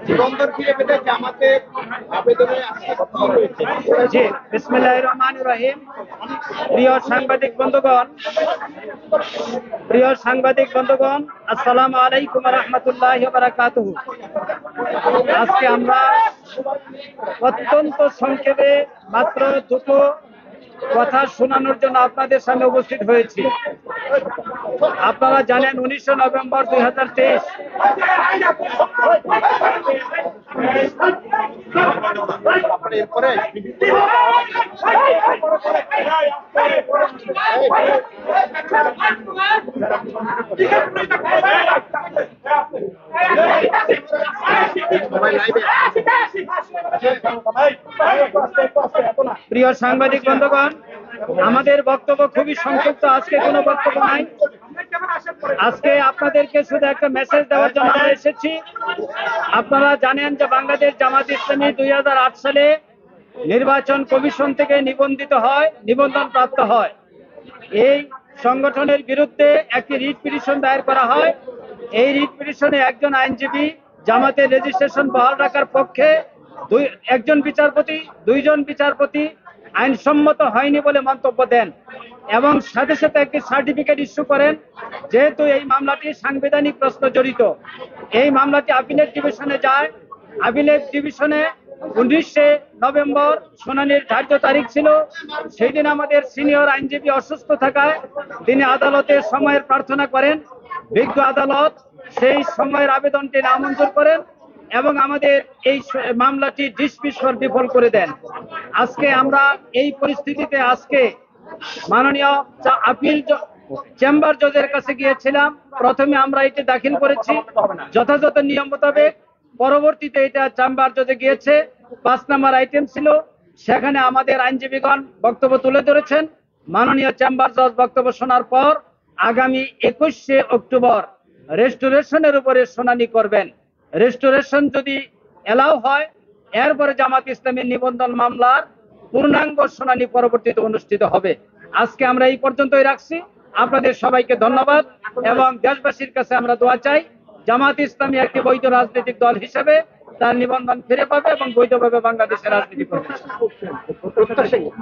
জীবনদর ফিরে পেতে জামাতের আবেদনে আজকে কি হয়েছে? জি, বিসমিল্লাহির রহমানির রহিম। প্রিয় সাংবাদিক বন্ধুগণ, আসসালামু আলাইকুম ওয়া রাহমাতুল্লাহি ওয়া বারাকাতুহু। আজকে আমরা অত্যন্ত সংক্ষেপে মাত্র দুটো কথা শোনানোর জন্য আপনাদের সামনে উপস্থিত হয়েছি। আপনারা জানেন 19 নভেম্বর 2023 প্রিয় সাংবাদিক বন্ধুগণ, আমাদের বক্তব্য খুবই সংক্ষিপ্ত। আজকে কোনো বক্তব্য নাই। আজকে আপনাদেরকে শুধু একটা মেসেজ দেওয়ার জন্য আমরা এসেছি। আপনারা জানেন যে বাংলাদেশ জামাত ইসলামী 2008 সালে নির্বাচন কমিশন থেকে নিবন্ধন প্রাপ্ত হয়। এই সংগঠনের বিরুদ্ধে একটি রিট পিটিশন দায়ের করা হয়। এই রিট পিটিশনে একজন আইনজীবী জামাতের রেজিস্ট্রেশন বহাল রাখার পক্ষে, দুইজন বিচারপতি আইনসম্মত হয়নি বলে মন্তব্য দেন এবং সাথে সাথে একটি সার্টিফিকেট ইস্যু করেন। যেহেতু এই মামলাটি সাংবিধানিক প্রশ্ন জড়িত, এই মামলাটি আপিলেট ডিভিশনে যায়। আপিলেট ডিভিশনে 19 নভেম্বর শুনানির ধার্য তারিখ ছিল। সেই দিন আমাদের সিনিয়র আইনজীবী অসুস্থ থাকায় তিনি আদালতে সময়ের প্রার্থনা করেন। বিজ্ঞ আদালত সেই সময়ের আবেদনটি নামঞ্জুর করেন এবং আমাদের এই মামলাটি ডিসমিস ফর ডিফল্ট করে দেন। আজকে আমরা এই পরিস্থিতিতে মাননীয় আপিল চেম্বার জজের কাছে গিয়েছিলাম। প্রথমে আমরা এটি দাখিল করেছি যথাযথ নিয়ম মোতাবেক। পরবর্তীতে এটা চেম্বার জজে গিয়েছে। 5 নম্বর আইটেম ছিল, সেখানে আমাদের আইনজীবীগণ বক্তব্য তুলে ধরেছেন। মাননীয় চেম্বার জজ বক্তব্য শোনার পর আগামী 21শে অক্টোবর রেস্টোরেশনের উপরে শুনানি করবেন। রেস্টোরেশন যদি এলাও হয়, এরপরে জামাত ইসলামীর নিবন্ধন মামলার পূর্ণাঙ্গ শুনানি পরবর্তীতে অনুষ্ঠিত হবে। আজকে আমরা এই পর্যন্তই রাখছি। আপনাদের সবাইকে ধন্যবাদ এবং দেশবাসীর কাছে আমরা দোয়া চাই জামাত ইসলামী একটি বৈধ রাজনৈতিক দল হিসেবে তার নিবন্ধন ফিরে পাবে এবং বৈধভাবে বাংলাদেশের রাজনীতি করবে।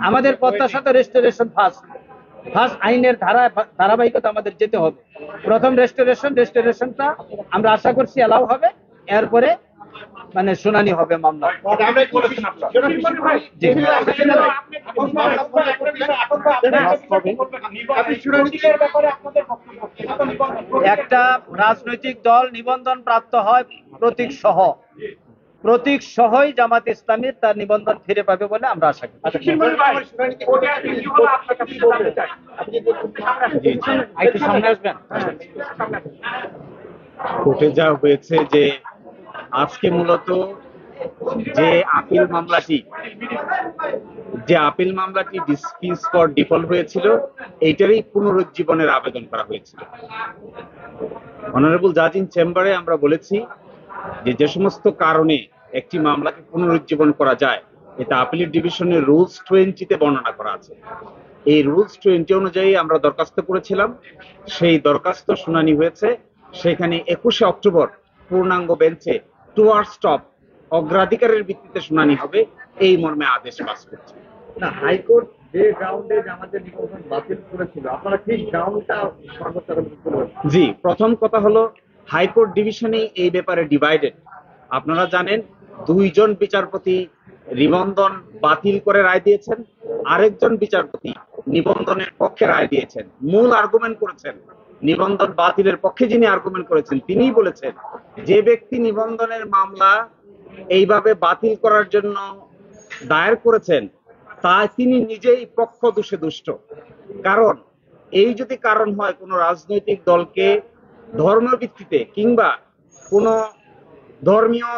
আমাদের প্রত্যাশা তো রেস্টোরেশন ফার্স্ট আইনের ধারাবাহিকতা আমাদের যেতে হবে। প্রথম রেস্টোরেশনটা আমরা আশা করছি এলাও হবে, এরপরে শুনানি হবে মামলা। একটা রাজনৈতিক দল নিবন্ধন প্রাপ্ত হয় প্রতীক সহই জামাত ইসলামীর তার নিবন্ধন ফিরে পাবে বলে আমরা আশা করি। কোর্টে যা হয়েছে যে আজকে মূলত যে আপিল মামলাটি ডিসমিস ফর ডিফল্ট হয়েছিল, এইটারই পুনরুজ্জীবনের আবেদন করা হয়েছিল। অনারেবল জাজ ইন চেম্বারে আমরা বলেছি যে সমস্ত কারণে একটি মামলাকে পুনরুজ্জীবন করা যায়, এটা আপিলেট ডিভিশনের রুলস 20-তে বর্ণনা করা আছে। এই রুলস 20 অনুযায়ী আমরা দরখাস্ত করেছিলাম। সেই দরখাস্ত শুনানি হয়েছে। সেখানে 21শে অক্টোবর পূর্ণাঙ্গ বেঞ্চে টুয়ার্ডস টপ অগ্রাধিকারের ভিত্তিতে শুনানি হবে, এই মর্মে আদেশ পাস করছে। না, হাইকোর্ট যে গ্রাউন্ডে আমাদের নিবন্ধন বাতিল করেছিল, আপনারা ঠিক গ্রাউন্ডটা জি, প্রথম কথা হলো হাইকোর্ট ডিভিশনে এই ব্যাপারে ডিভাইডেড। আপনারা জানেন 2জন বিচারপতি নিবন্ধন বাতিল করে রায় দিয়েছেন, আরেকজন বিচারপতি নিবন্ধনের পক্ষে রায় দিয়েছেন। মূল আর্গুমেন্ট করেছেন, নিবন্ধন বাতিলের পক্ষে যিনি আর্গুমেন্ট করেছেন তিনিই বলেছেন যে ব্যক্তি নিবন্ধনের মামলা এইভাবে বাতিল করার জন্য দায়ের করেছেন তিনি নিজেই পক্ষ দোষে দুষ্ট। কারণ এই যদি কারণ হয় কোন রাজনৈতিক দলকে ধর্মের ভিত্তিতে কিংবা কোন ধর্মীয়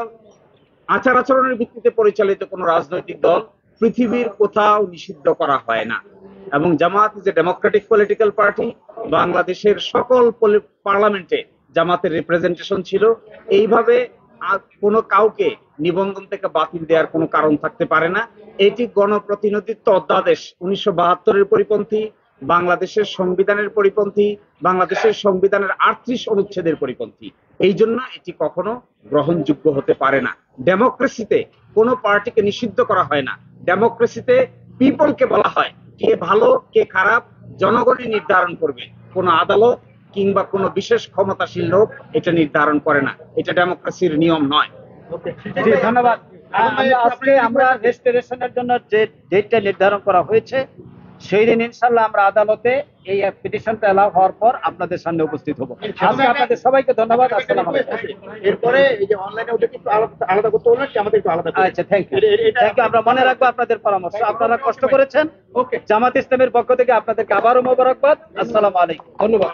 আচার আচরণের ভিত্তিতে পরিচালিত কোন রাজনৈতিক দল পৃথিবীর কোথাও নিষিদ্ধ করা হয় না। এবং Jamaat is a democratic political party. বাংলাদেশের সকল পার্লামেন্টে জামাতের রিপ্রেজেন্টেশন ছিল। এইভাবে কোনো কাউকে নিবন্ধন থেকে বাতিল দেওয়ার কোনো কারণ থাকতে পারে না। এটি গণপ্রতিনিধিত্ব অধ্যাদেশ 1972-এর পরিপন্থী, বাংলাদেশের সংবিধানের পরিপন্থী, বাংলাদেশের সংবিধানের 38 অনুচ্ছেদের পরিপন্থী। এই জন্য এটি কখনো গ্রহণযোগ্য হতে পারে না। ডেমোক্রেসিতে কোনো পার্টিকে নিষিদ্ধ করা হয় না। ডেমোক্রেসিতে পিপলকে বলা হয় কে ভালো কে খারাপ জনগণই নির্ধারণ করবে, কোনো আদালত কিংবা কোনো বিশেষ ক্ষমতাশীল লোক এটা নির্ধারণ করে না। এটা ডেমোক্রেসির নিয়ম নয়। জি ধন্যবাদ। আজকে আমরা রেজিস্ট্রেশনের জন্য যে ডেটটা নির্ধারণ করা হয়েছে সেই দিন ইনশাল্লাহ আমরা আদালতে এই পিটিশনটা এলাও হওয়ার পর আপনাদের সামনে উপস্থিত হব। আজকে আপনাদের সবাইকে ধন্যবাদ। আসসালামু আলাইকুম। এরপরে এই যে অনলাইনে ওটা কিন্তু আলাদা করতে বললেন কি আমাদের একটু আলাদা করতে? আচ্ছা, থ্যাংক ইউ। আমরা মনে রাখবো আপনাদের পরামর্শ। আপনারা কষ্ট করেছেন। ওকে, জামাত ইসলামের পক্ষ থেকে আপনাদেরকে আবারও মোবারকবাদ। আসসালামু আলাইকুম। ধন্যবাদ।